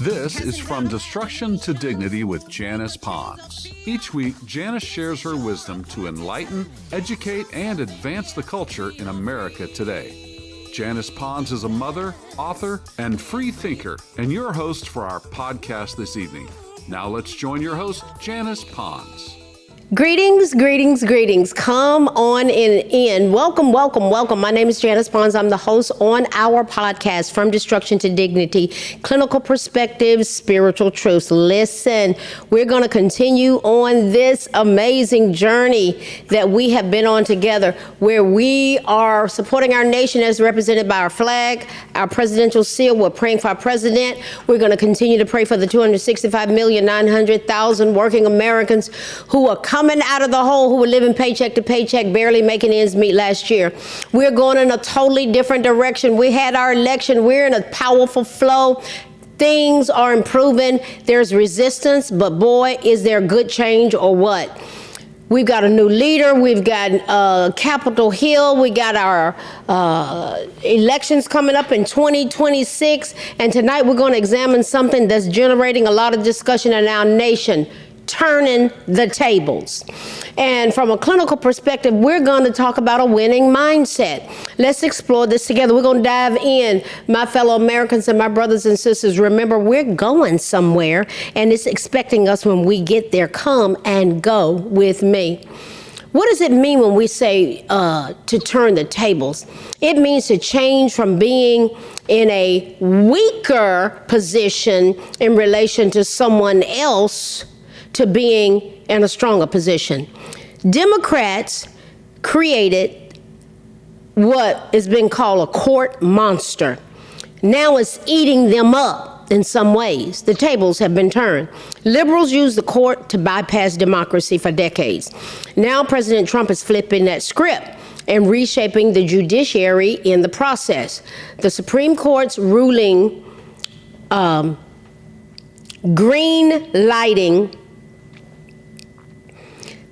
This is From Destruction to Dignity with Janice Pons. Each week, Janice shares her wisdom to enlighten, educate, and advance the culture in America today. Janice Pons is a mother, author, and free thinker, and your host for our podcast this evening. Now let's join your host, Janice Pons. Greetings, greetings, greetings. Come on in. Welcome, welcome, welcome. My name is Janice Pons. I'm the host on our podcast, From Destruction to Dignity, Clinical Perspectives, Spiritual Truths. Listen, we're going to continue on this amazing journey that we have been on together, where we are supporting our nation as represented by our flag, our presidential seal. We're praying for our president. We're going to continue to pray for the 265,900,000 working Americans who are coming out of the hole, who were living paycheck to paycheck, barely making ends meet last year. We're going in a totally different direction. We had our election. We're in a powerful flow. Things are improving. There's resistance, but boy, is there good change or what? We've got a new leader. We've got Capitol Hill. We got our elections coming up in 2026. And tonight we're going to examine something that's generating a lot of discussion in our nation: turning the tables. And from a clinical perspective, we're going to talk about a winning mindset. Let's explore this together. We're going to dive in, my fellow Americans and my brothers and sisters. Remember, we're going somewhere, and it's expecting us when we get there. Come and go with me. What does it mean when we say to turn the tables? It means to change from being in a weaker position in relation to someone else to being in a stronger position. Democrats created what has been called a court monster. Now it's eating them up in some ways. The tables have been turned. Liberals used the court to bypass democracy for decades. Now President Trump is flipping that script and reshaping the judiciary in the process. The Supreme Court's ruling green lighting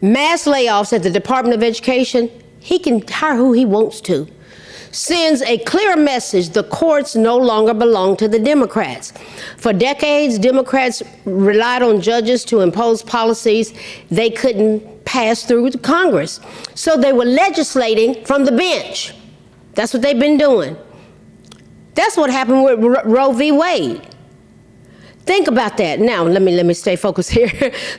mass layoffs at the Department of Education. He can hire who he wants to. Sends a clear message: the courts no longer belong to the Democrats. For decades, Democrats relied on judges to impose policies they couldn't pass through Congress. So they were legislating from the bench. That's what they've been doing. That's what happened with Roe v. Wade. Think about that. Now, let me stay focused here.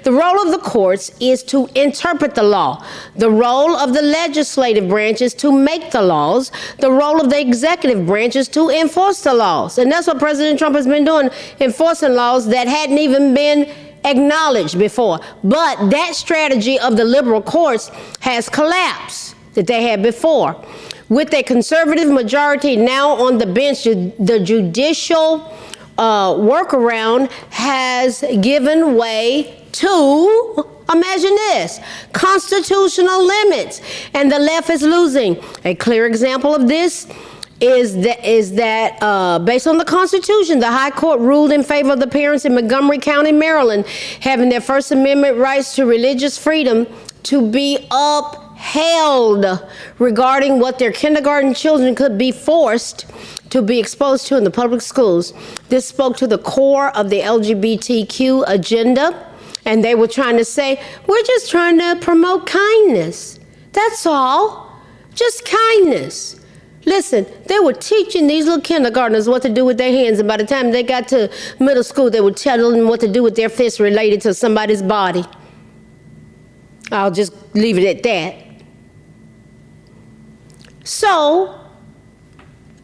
The role of the courts is to interpret the law. The role of the legislative branch is to make the laws. The role of the executive branch is to enforce the laws. And that's what President Trump has been doing, enforcing laws that hadn't even been acknowledged before. But that strategy of the liberal courts has collapsed that they had before. With a conservative majority now on the bench, the judicial workaround has given way to, imagine this, constitutional limits, and the left is losing. A clear example of this is that based on the Constitution, the High Court ruled in favor of the parents in Montgomery County, Maryland, having their First Amendment rights to religious freedom to be upheld regarding what their kindergarten children could be forced to be exposed to in the public schools. This spoke to the core of the LGBTQ agenda, and they were trying to say, we're just trying to promote kindness. That's all, just kindness. Listen, they were teaching these little kindergartners what to do with their hands, and by the time they got to middle school, they were telling them what to do with their fists related to somebody's body. I'll just leave it at that. So,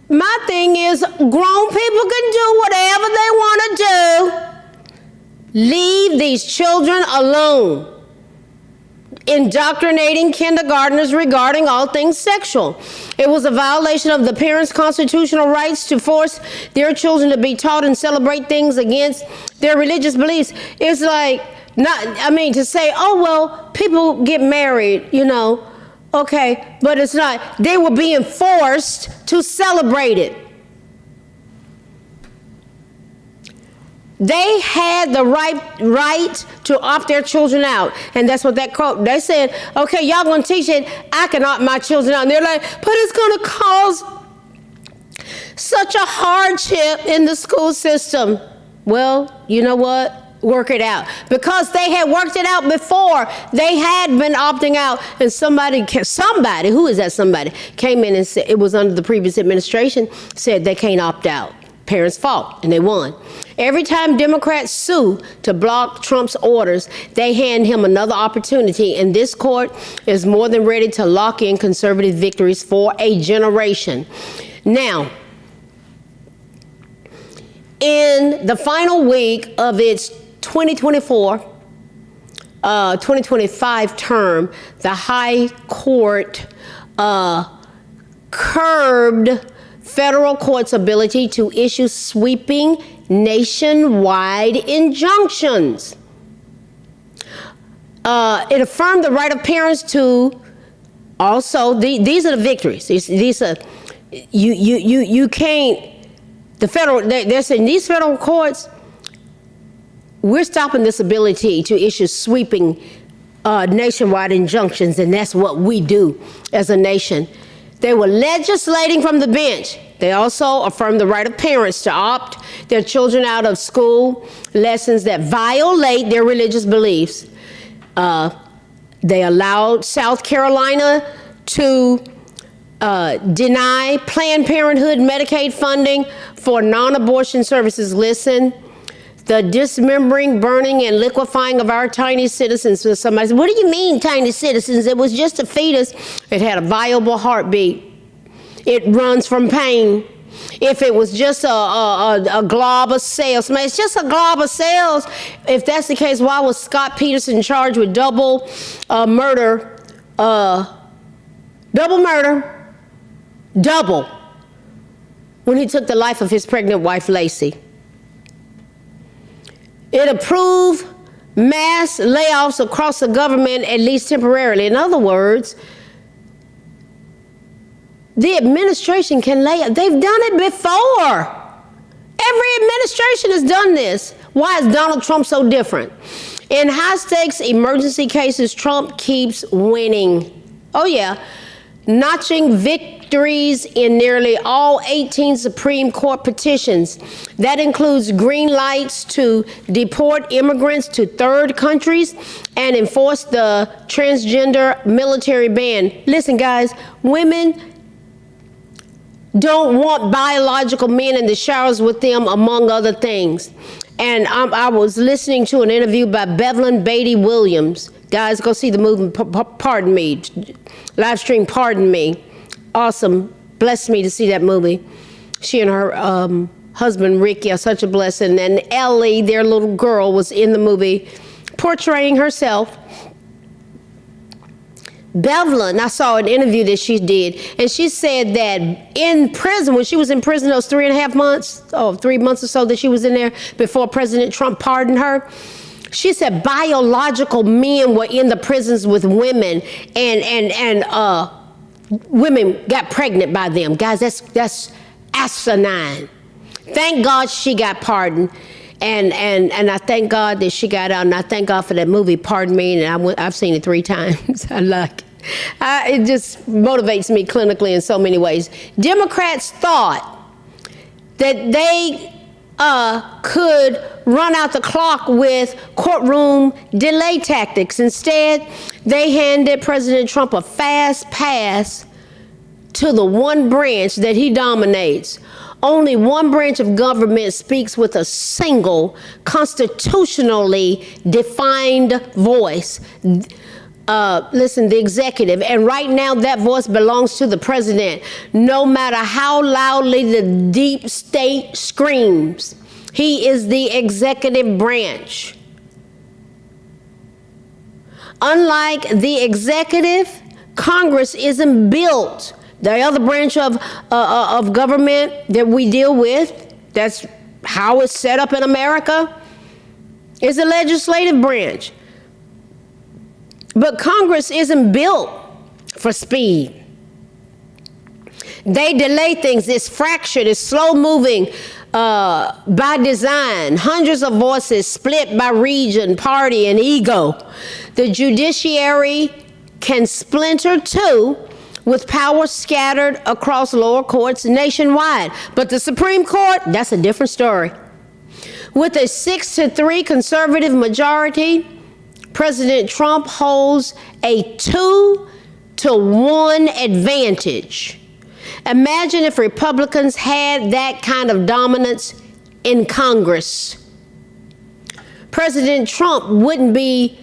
my thing is, grown people can do whatever they want to do. Leave these children alone. Indoctrinating kindergartners regarding all things sexual. It was a violation of the parents' constitutional rights to force their children to be taught and celebrate things against their religious beliefs. It's like, to say, oh, well, people get married, okay, but it's not. They were being forced to celebrate it. They had the right to opt their children out. And that's what that quote, they said, okay, y'all gonna teach it, I can opt my children out. And they're like, but it's gonna cause such a hardship in the school system. Well, you know what? Work it out. Because they had worked it out before. They had been opting out, and somebody, who is that somebody, came in and said, it was under the previous administration, said they can't opt out. Parents' fault, and they won. Every time Democrats sue to block Trump's orders, they hand him another opportunity, and this court is more than ready to lock in conservative victories for a generation. Now, in the final week of its 2025 term, the High Court curbed federal courts' ability to issue sweeping nationwide injunctions. It affirmed the right of parents to also, these are the victories. These are, you can't, they're saying these federal courts, we're stopping this ability to issue sweeping nationwide injunctions, and that's what we do as a nation. They were legislating from the bench. They also affirmed the right of parents to opt their children out of school lessons that violate their religious beliefs. They allowed South Carolina to deny Planned Parenthood Medicaid funding for non-abortion services. Listen, the dismembering, burning, and liquefying of our tiny citizens. So somebody said, what do you mean tiny citizens? It was just a fetus. It had a viable heartbeat. It runs from pain. If it was just a glob of cells, man, it's just a glob of cells. If that's the case, why was Scott Peterson charged with double murder, when he took the life of his pregnant wife, Lacey? It approved mass layoffs across the government, at least temporarily. In other words, the administration can lay off. They've done it before. Every administration has done this. Why is Donald Trump so different? In high-stakes emergency cases, Trump keeps winning. Oh, yeah. Notching victories in nearly all 18 Supreme Court petitions. That includes green lights to deport immigrants to third countries and enforce the transgender military ban. Listen, guys, women don't want biological men in the showers with them, among other things. And I was listening to an interview by Bevelyn Beatty Williams. Guys, go see the movie, Pardon Me. Live stream, Pardon Me. Awesome. Blessed me to see that movie. She and her husband, Ricky, are such a blessing. And Ellie, their little girl, was in the movie portraying herself. Bevelyn, I saw an interview that she did, and she said that in prison, when she was in prison those 3.5 months, 3 months or so that she was in there before President Trump pardoned her, she said biological men were in the prisons with women, and women got pregnant by them. Guys, that's asinine. Thank God she got pardoned, and I thank God that she got out, and I thank God for that movie, Pardon Me, and I've seen it 3 times. I like it. It just motivates me clinically in so many ways. Democrats thought that they could run out the clock with courtroom delay tactics. Instead, they handed President Trump a fast pass to the one branch that he dominates. Only one branch of government speaks with a single constitutionally defined voice. Listen, the executive. And right now that voice belongs to the president. No matter how loudly the deep state screams, he is the executive branch. Unlike the executive, Congress isn't built. The other branch of government that we deal with, that's how it's set up in America, is the legislative branch. But Congress isn't built for speed. They delay things. It's fractured. It's slow moving by design. Hundreds of voices split by region, party, and ego. The judiciary can splinter too, with power scattered across lower courts nationwide. But the Supreme Court, that's a different story. With a 6-3 conservative majority, President Trump holds a 2-1 advantage. Imagine if Republicans had that kind of dominance in Congress. President Trump wouldn't be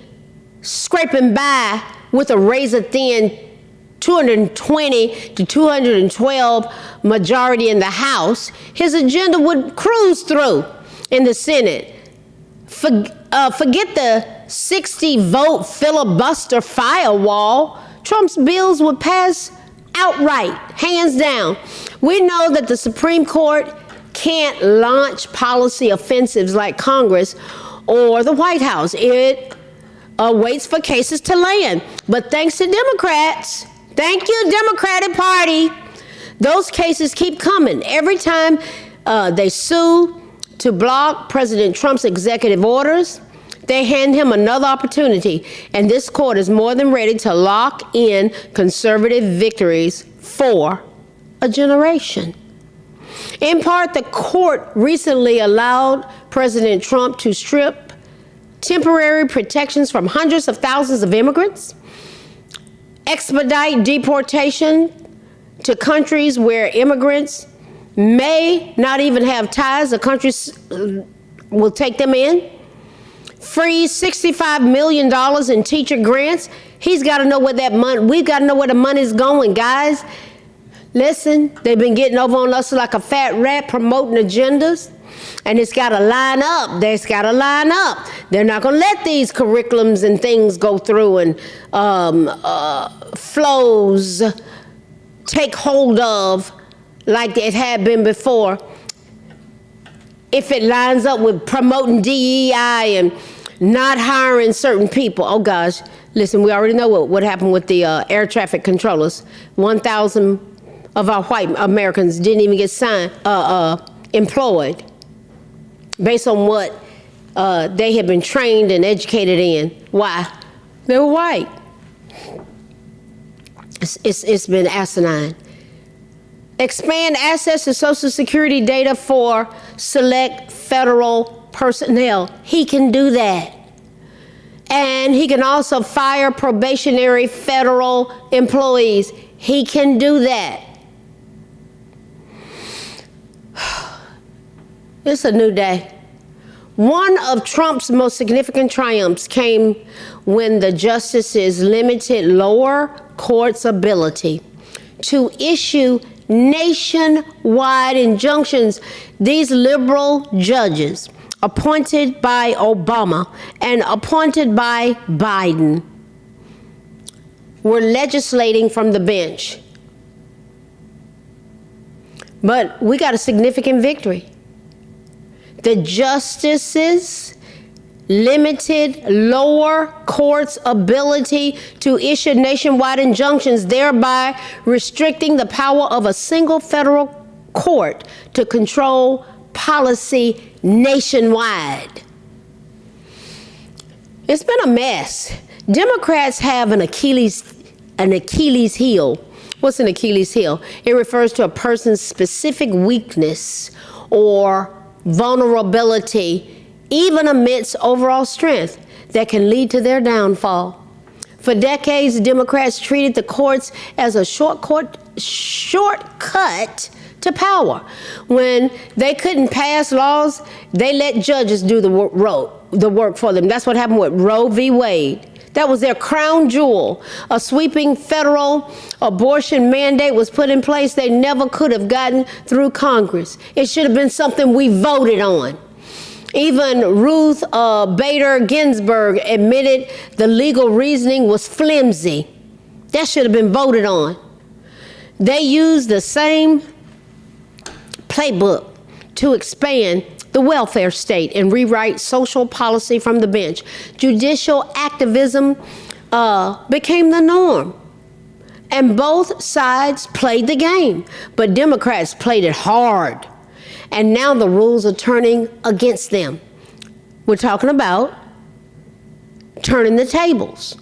scraping by with a razor-thin 220 to 212 majority in the House. His agenda would cruise through in the Senate. Forget the 60-vote filibuster firewall. Trump's bills would pass outright, hands down. We know that the Supreme Court can't launch policy offensives like Congress or the White House. It waits for cases to land. But thanks to Democrats, thank you, Democratic Party, those cases keep coming. Every time they sue to block President Trump's executive orders, they hand him another opportunity, and this court is more than ready to lock in conservative victories for a generation. In part, the court recently allowed President Trump to strip temporary protections from hundreds of thousands of immigrants, expedite deportation to countries where immigrants may not even have ties. The countries will take them in. Freeze $65 million in teacher grants. He's got to know where that money, we've got to know where the money's going, guys. Listen, they've been getting over on us like a fat rat promoting agendas. And it's got to line up. It's got to line up. They're not going to let these curriculums and things go through and flows take hold of like it had been before. If it lines up with promoting DEI and not hiring certain people. Oh gosh, listen, we already know what happened with the air traffic controllers. 1,000 of our white Americans didn't even get employed based on what they had been trained and educated in. Why? They were white. It's been asinine. Expand access to Social Security data for select federal personnel. He can do that. And he can also fire probationary federal employees. He can do that. It's a new day. One of Trump's most significant triumphs came when the justices limited lower courts' ability to issue nationwide injunctions. These liberal judges, appointed by Obama and appointed by Biden, were legislating from the bench. But we got a significant victory. The justices limited lower courts' ability to issue nationwide injunctions, thereby restricting the power of a single federal court to control policy nationwide. It's been a mess. Democrats have an Achilles heel. What's an Achilles heel? It refers to a person's specific weakness or vulnerability, even amidst overall strength, that can lead to their downfall. For decades, Democrats treated the courts as a shortcut to power. When they couldn't pass laws, they let judges do the work for them. That's what happened with Roe v. Wade. That was their crown jewel. A sweeping federal abortion mandate was put in place they never could have gotten through Congress. It should have been something we voted on. Even Ruth Bader Ginsburg admitted the legal reasoning was flimsy. That should have been voted on. They used the same playbook to expand the welfare state and rewrite social policy from the bench. Judicial activism became the norm. And both sides played the game, but Democrats played it hard. And now the rules are turning against them. We're talking about turning the tables.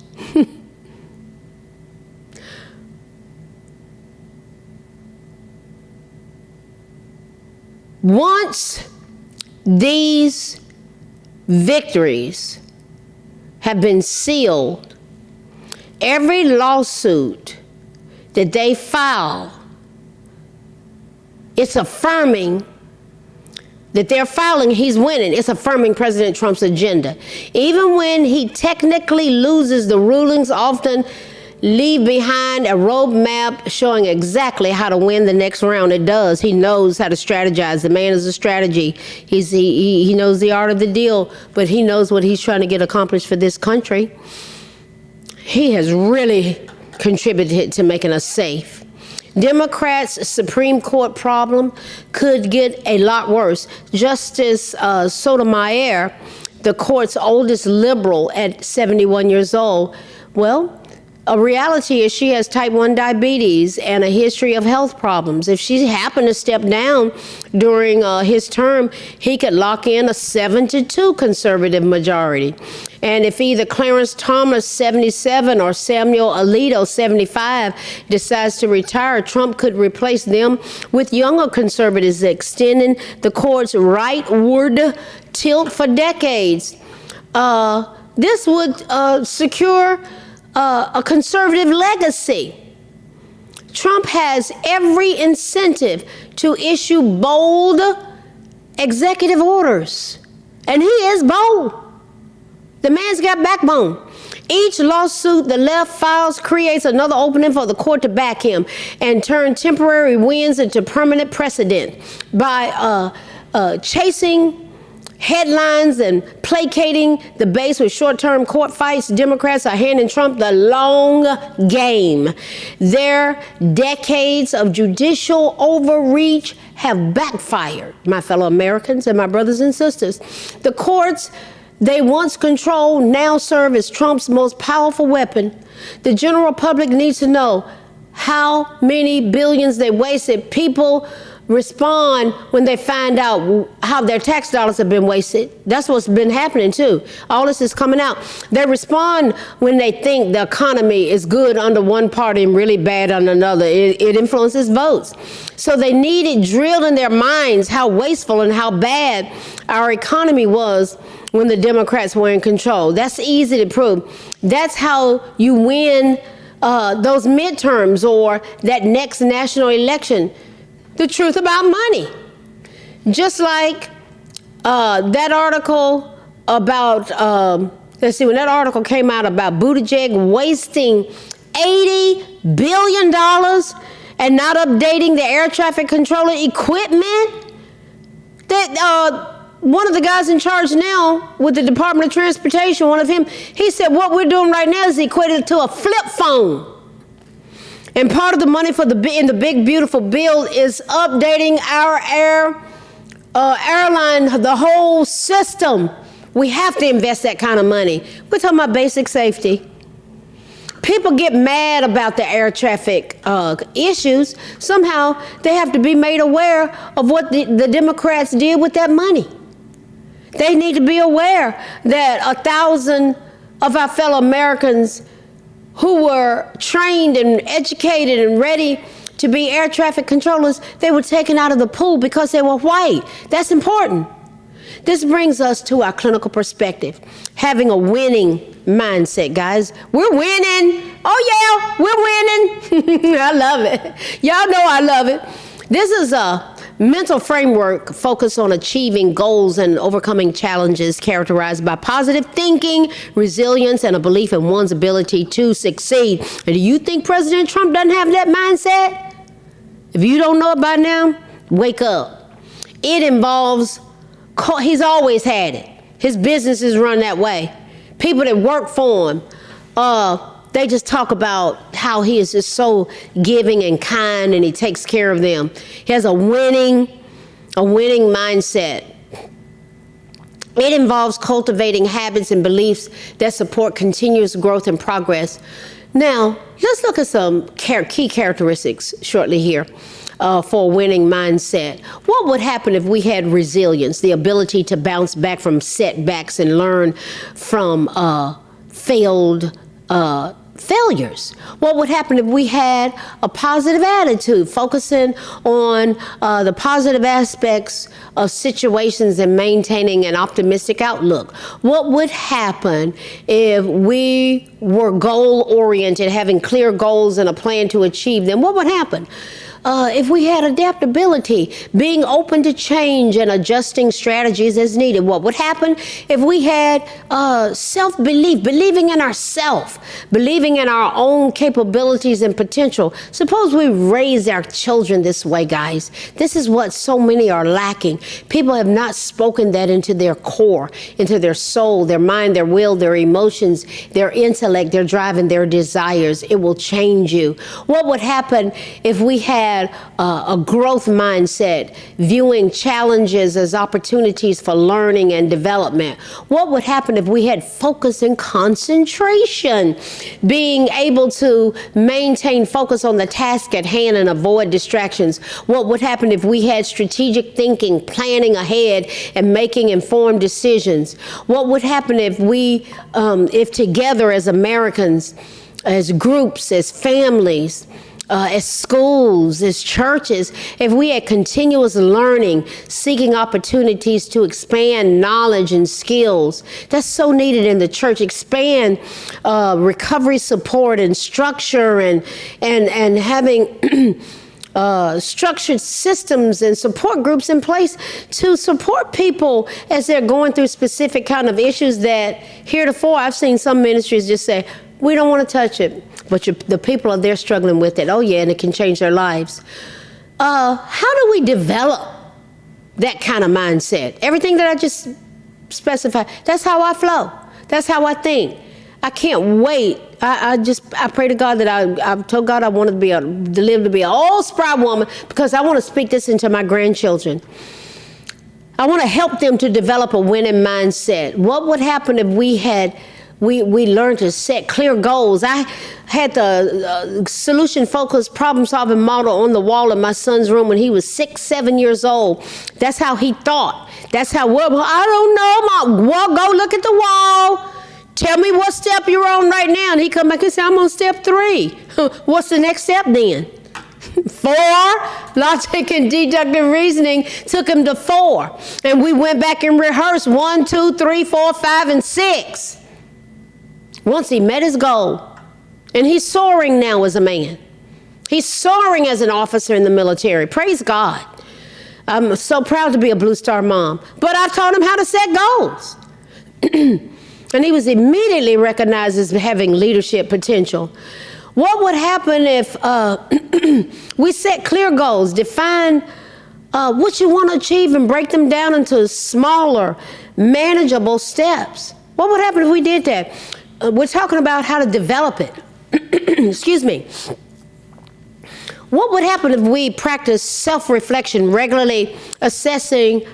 Once these victories have been sealed. Every lawsuit that they file, it's affirming that they're filing, he's winning. It's affirming President Trump's agenda. Even when he technically loses, the rulings often leave behind a roadmap showing exactly how to win the next round. It does. He knows how to strategize. The man is a strategy. He knows the art of the deal, but he knows what he's trying to get accomplished for this country. He has really contributed to making us safe. Democrats' Supreme Court problem could get a lot worse. Justice Sotomayor, the court's oldest liberal at 71 years old, well, a reality is she has type 1 diabetes and a history of health problems. If she happened to step down during his term, he could lock in a 7-2 conservative majority. And if either Clarence Thomas, 77, or Samuel Alito, 75, decides to retire, Trump could replace them with younger conservatives, extending the court's rightward tilt for decades. This would secure a conservative legacy. Trump has every incentive to issue bold executive orders, and he is bold. The man's got backbone. Each lawsuit the left files creates another opening for the court to back him and turn temporary wins into permanent precedent. By chasing headlines and placating the base with short-term court fights, Democrats are handing Trump the long game. Their decades of judicial overreach have backfired, my fellow Americans and my brothers and sisters. The courts they once controlled now serve as Trump's most powerful weapon. The general public needs to know how many billions they wasted. People respond when they find out how their tax dollars have been wasted. That's what's been happening too. All this is coming out. They respond when they think the economy is good under one party and really bad under another. It influences votes. So they need it drilled in their minds how wasteful and how bad our economy was when the Democrats were in control. That's easy to prove. That's how you win those midterms or that next national election. The truth about money. Just like that article about, when that article came out about Buttigieg wasting $80 billion and not updating the air traffic controller equipment, that one of the guys in charge now with the Department of Transportation, one of him, he said what we're doing right now is equated to a flip phone. And part of the money for in the big beautiful bill is updating our airline, the whole system. We have to invest that kind of money. We're talking about basic safety. People get mad about the air traffic issues. Somehow they have to be made aware of what the Democrats did with that money. They need to be aware that 1,000 of our fellow Americans who were trained and educated and ready to be air traffic controllers, they were taken out of the pool because they were white. That's important. This brings us to our clinical perspective, having a winning mindset, guys. We're winning. Oh, yeah, we're winning. I love it. Y'all know I love it. This is a mental framework focused on achieving goals and overcoming challenges characterized by positive thinking, resilience, and a belief in one's ability to succeed. And do you think President Trump doesn't have that mindset? If you don't know it by now, wake up. It involves, he's always had it. His business is run that way. People that work for him, they just talk about how he is just so giving and kind and he takes care of them. He has a winning mindset. It involves cultivating habits and beliefs that support continuous growth and progress. Now, let's look at some key characteristics shortly here for a winning mindset. What would happen if we had resilience, the ability to bounce back from setbacks and learn from failed failures? What would happen if we had a positive attitude, focusing on the positive aspects of situations and maintaining an optimistic outlook? What would happen if we were goal-oriented, having clear goals and a plan to achieve them? What would happen? If we had adaptability, being open to change and adjusting strategies as needed? What would happen if we had self-belief, believing in ourselves, believing in our own capabilities and potential? Suppose we raise our children this way, guys. This is what so many are lacking. People have not spoken that into their core, into their soul, their mind, their will, their emotions, their intellect, their drive, and their desires. It will change you. What would happen if we had a growth mindset, viewing challenges as opportunities for learning and development? What would happen if we had focus and concentration, being able to maintain focus on the task at hand and avoid distractions? What would happen if we had strategic thinking, planning ahead and making informed decisions? What would happen if if together as Americans, as groups, as families, as schools, as churches, if we had continuous learning, seeking opportunities to expand knowledge and skills? That's so needed in the church. Expand recovery support and structure, and having structured systems and support groups in place to support people as they're going through specific kind of issues that heretofore I've seen some ministries just say, we don't want to touch it. But the people are there struggling with it. Oh, yeah, and it can change their lives. How do we develop that kind of mindset? Everything that I just specified, that's how I flow. That's how I think. I can't wait. I pray to God that I've told God I wanted to live to be an old spry woman, because I want to speak this into my grandchildren. I want to help them to develop a winning mindset. What would happen if we learned to set clear goals? I had the solution-focused problem-solving model on the wall in my son's room when he was 6, 7 years old. That's how he thought. That's how, well, I don't know, Mom. Well, go look at the wall. Tell me what step you're on right now. And he come back and say, I'm on step 3. What's the next step then? 4. Logic and deductive reasoning took him to 4. And we went back and rehearsed 1, 2, 3, 4, 5, and 6. Once he met his goal, and he's soaring now as a man. He's soaring as an officer in the military. Praise God. I'm so proud to be a Blue Star mom. But I taught him how to set goals. And he was immediately recognized as having leadership potential. What would happen if we set clear goals, define what you want to achieve, and break them down into smaller, manageable steps? What would happen if we did that? We're talking about how to develop it. Excuse me. What would happen if we practice self-reflection, regularly assessing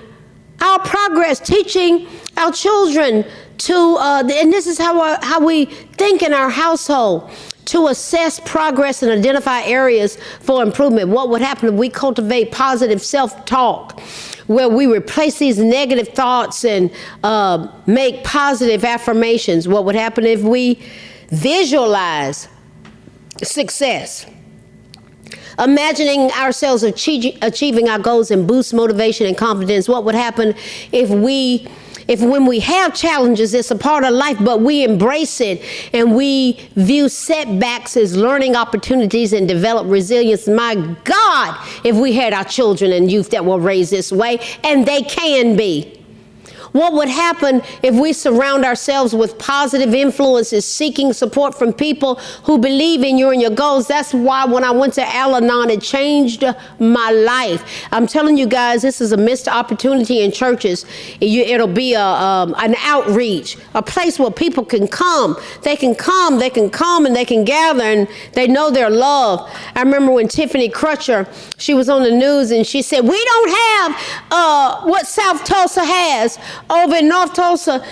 our progress, teaching our children to, and this is how we think in our household, to assess progress and identify areas for improvement? What would happen if we cultivate positive self-talk, where we replace these negative thoughts and make positive affirmations? What would happen if we visualize success, imagining ourselves achieving our goals, and boost motivation and confidence? What would happen if when we have challenges, it's a part of life, but we embrace it and we view setbacks as learning opportunities and develop resilience? My God, if we had our children and youth that were raised this way, and they can be. What would happen if we surround ourselves with positive influences, seeking support from people who believe in you and your goals? That's why when I went to Al-Anon, it changed my life. I'm telling you guys, this is a missed opportunity in churches. It'll be an outreach, a place where people can come. They can come, and they can gather, and they know they're loved. I remember when Tiffany Crutcher, she was on the news, and she said, we don't have what South Tulsa has over in North Tulsa.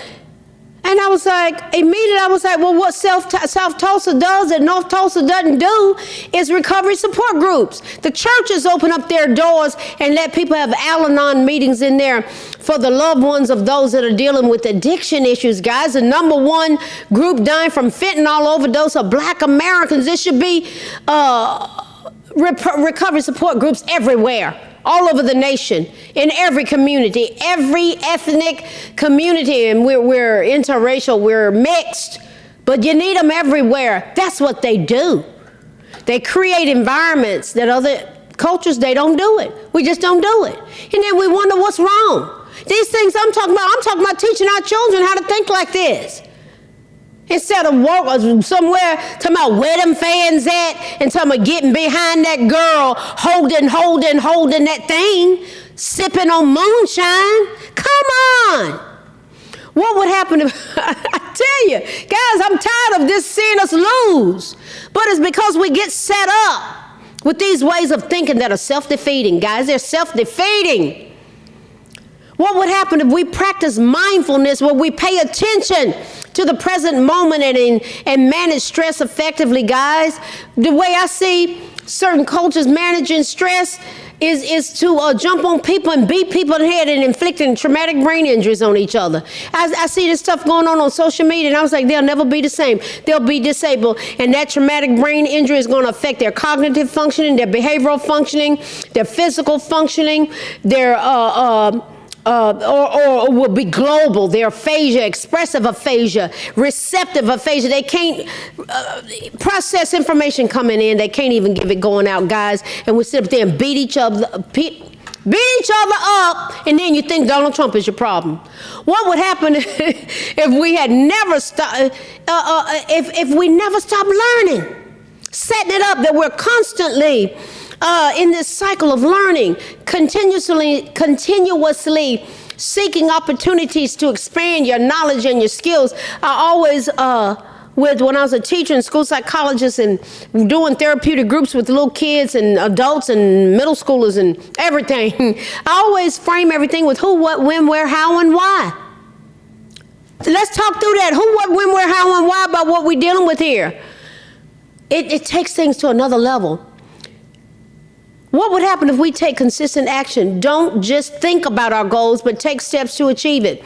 And I was like, immediately I was like, well, what South Tulsa does that North Tulsa doesn't do is recovery support groups. The churches open up their doors and let people have Al-Anon meetings in there for the loved ones of those that are dealing with addiction issues, guys. The number one group dying from fentanyl overdose are Black Americans. This should be recovery support groups everywhere, all over the nation, in every community, every ethnic community. And we're interracial, we're mixed, but you need them everywhere. That's what they do. They create environments that other cultures, they don't do it. We just don't do it. And then we wonder what's wrong. These things I'm talking about teaching our children how to think like this. Instead of somewhere talking about where them fans at and talking about getting behind that girl, holding that thing, sipping on moonshine. Come on. What would happen if, I tell you, guys, I'm tired of this seeing us lose. But it's because we get set up with these ways of thinking that are self-defeating, guys. They're self-defeating. What would happen if we practice mindfulness, where we pay attention to the present moment and manage stress effectively, guys? The way I see certain cultures managing stress is to jump on people and beat people in the head and inflicting traumatic brain injuries on each other. I see this stuff going on social media, and I was like, they'll never be the same. They'll be disabled, and that traumatic brain injury is going to affect their cognitive functioning, their behavioral functioning, their physical functioning, their or will be global, their aphasia, expressive aphasia, receptive aphasia. They can't process information coming in. They can't even give it going out, guys. And we sit up there and beat each other up, and then you think Donald Trump is your problem. What would happen if we had never stopped, if we never stopped learning, setting it up that we're constantly in this cycle of learning, continuously seeking opportunities to expand your knowledge and your skills. I always, when I was a teacher and school psychologist and doing therapeutic groups with little kids and adults and middle schoolers and everything, I always frame everything with who, what, when, where, how, and why. Let's talk through that. Who, what, when, where, how, and why about what we're dealing with here. It takes things to another level. What would happen if we take consistent action? Don't just think about our goals, but take steps to achieve it.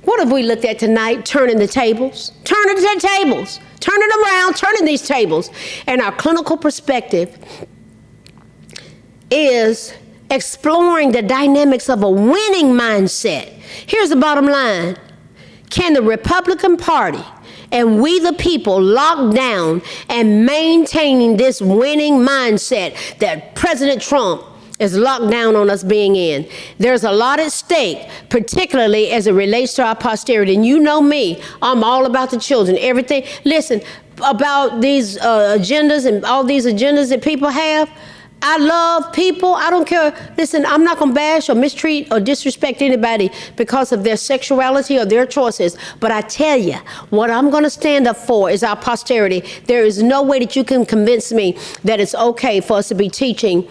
What have we looked at tonight? Turning the tables. Turning around, turning these tables. And our clinical perspective is exploring the dynamics of a winning mindset. Here's the bottom line. Can the Republican Party and we the people lock down and maintaining this winning mindset that President Trump is locked down on us being in? There's a lot at stake, particularly as it relates to our posterity. And you know me, I'm all about the children, everything. Listen, about these agendas and all these agendas that people have, I love people. I don't care. Listen, I'm not going to bash or mistreat or disrespect anybody because of their sexuality or their choices. But I tell you, what I'm going to stand up for is our posterity. There is no way that you can convince me that it's okay for us to be teaching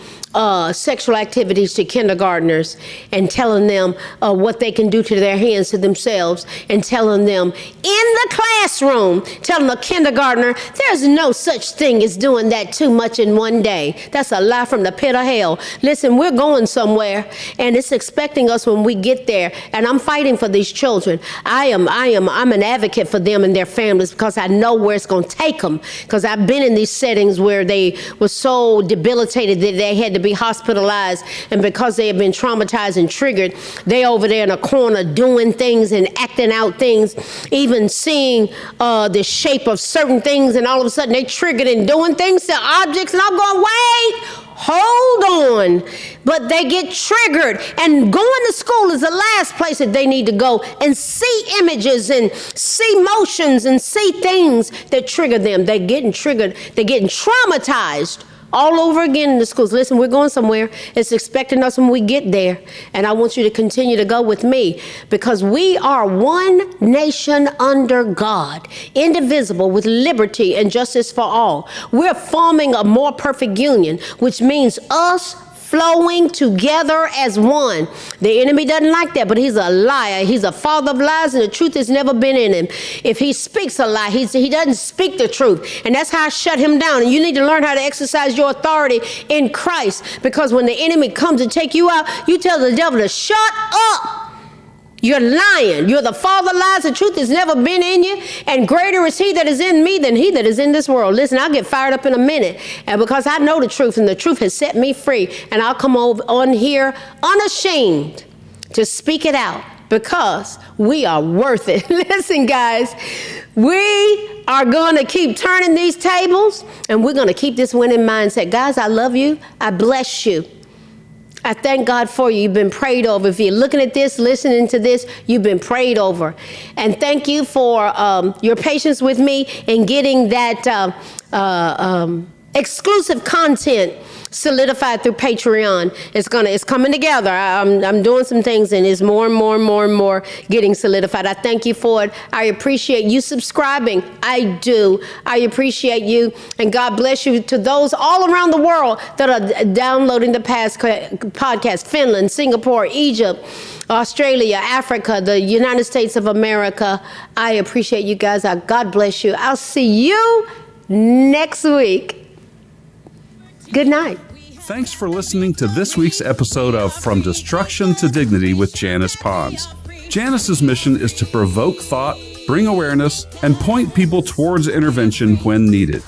sexual activities to kindergartners and telling them what they can do to their hands to themselves, and telling them in the classroom, telling a kindergartner, there's no such thing as doing that too much in one day. That's a lie from the pit of hell. Listen, we're going somewhere, and it's expecting us when we get there. And I'm fighting for these children. I'm an advocate for them and their families because I know where it's going to take them. Because I've been in these settings where they were so debilitated that they had to be hospitalized, and because they have been traumatized and triggered, they over there in a corner doing things and acting out things, even seeing the shape of certain things, and all of a sudden they triggered and doing things to objects, and I'm going, wait, hold on. But they get triggered, and going to school is the last place that they need to go and see images and see motions and see things that trigger them. They're getting triggered. They're getting traumatized all over again in the schools. Listen, we're going somewhere. It's expecting us when we get there. And I want you to continue to go with me, because we are one nation under God, indivisible, with liberty and justice for all. We're forming a more perfect union, which means us flowing together as one. The enemy doesn't like that, but he's a liar. He's a father of lies, and the truth has never been in him. If he speaks a lie, he doesn't speak the truth. And that's how I shut him down. And you need to learn how to exercise your authority in Christ, because when the enemy comes to take you out, you tell the devil to shut up. You're lying. You're the father of lies. The truth has never been in you. And greater is he that is in me than he that is in this world. Listen, I'll get fired up in a minute. And because I know the truth, and the truth has set me free. And I'll come over on here unashamed to speak it out, because we are worth it. Listen, guys, we are going to keep turning these tables, and we're going to keep this winning mindset. Guys, I love you. I bless you. I thank God for you. You've been prayed over. If you're looking at this, listening to this, you've been prayed over. And thank you for your patience with me in getting that exclusive content solidified through Patreon. It's coming together. I'm doing some things, and it's more and more getting solidified. I thank you for it. I appreciate you subscribing. I do. I appreciate you, and God bless you to those all around the world that are downloading the past podcast: Finland, Singapore, Egypt, Australia, Africa, the United States of America. I appreciate you guys. God bless you. I'll see you next week. Good night. Thanks for listening to this week's episode of From Destruction to Dignity with Janice Pons. Janice's mission is to provoke thought, bring awareness, and point people towards intervention when needed.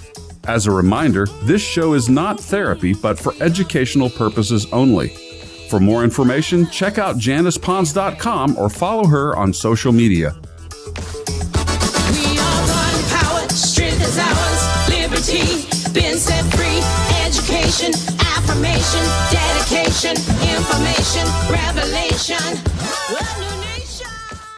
As a reminder, this show is not therapy, but for educational purposes only. For more information, check out JanicePons.com or follow her on social media. We are God-empowered, strength is ours, liberty, been set free, education, affirmation, dedication, information, revelation.